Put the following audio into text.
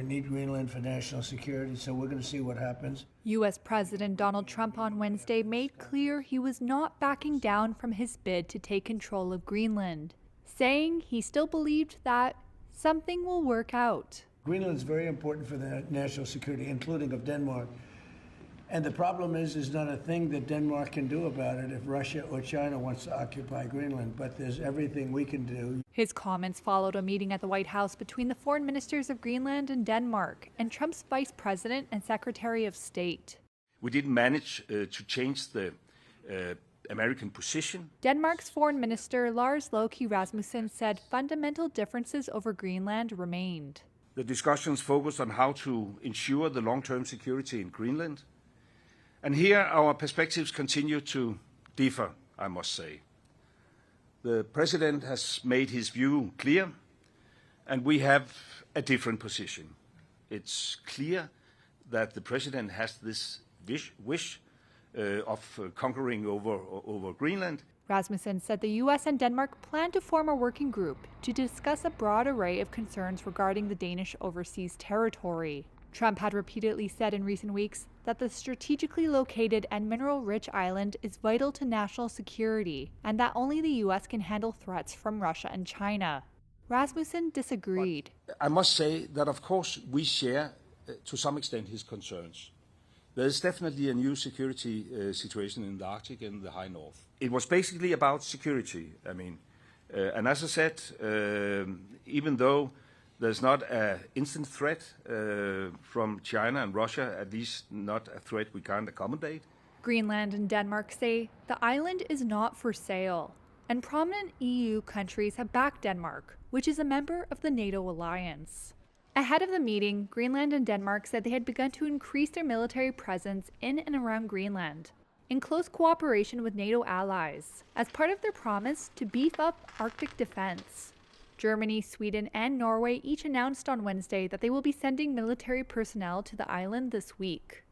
need Greenland for national security, so we're going to see what happens. U.S. President Donald Trump on Wednesday made clear he was not backing down from his bid to take control of Greenland, saying he still believed that something will work out. Greenland is very important for the national security, including of Denmark. And the problem is, there's not a thing that Denmark can do about it if Russia or China wants to occupy Greenland, but there's everything we can do. His comments followed a meeting at the White House between the foreign ministers of Greenland and Denmark and Trump's vice president and secretary of state. We didn't manage to change the American position. Denmark's foreign minister Lars Løkke Rasmussen said fundamental differences over Greenland remained. The discussions focused on how to ensure the long-term security in Greenland. And here our perspectives continue to differ, I must say. The President has made his view clear, and we have a different position. It's clear that the President has this wish of conquering over Greenland. Rasmussen said the U.S. and Denmark plan to form a working group to discuss a broad array of concerns regarding the Danish overseas territory. Trump had repeatedly said in recent weeks that the strategically located and mineral-rich island is vital to national security and that only the U.S. can handle threats from Russia and China. Rasmussen disagreed. But I must say that, of course, we share, to some extent, his concerns. There is definitely a new security situation in the Arctic and the high north. It was basically about security, and as I said, even though there's not an instant threat from China and Russia, at least not a threat we can't accommodate. Greenland and Denmark say the island is not for sale, and prominent EU countries have backed Denmark, which is a member of the NATO alliance. Ahead of the meeting, Greenland and Denmark said they had begun to increase their military presence in and around Greenland, in close cooperation with NATO allies, as part of their promise to beef up Arctic defense. Germany, Sweden, and Norway each announced on Wednesday that they will be sending military personnel to the island this week.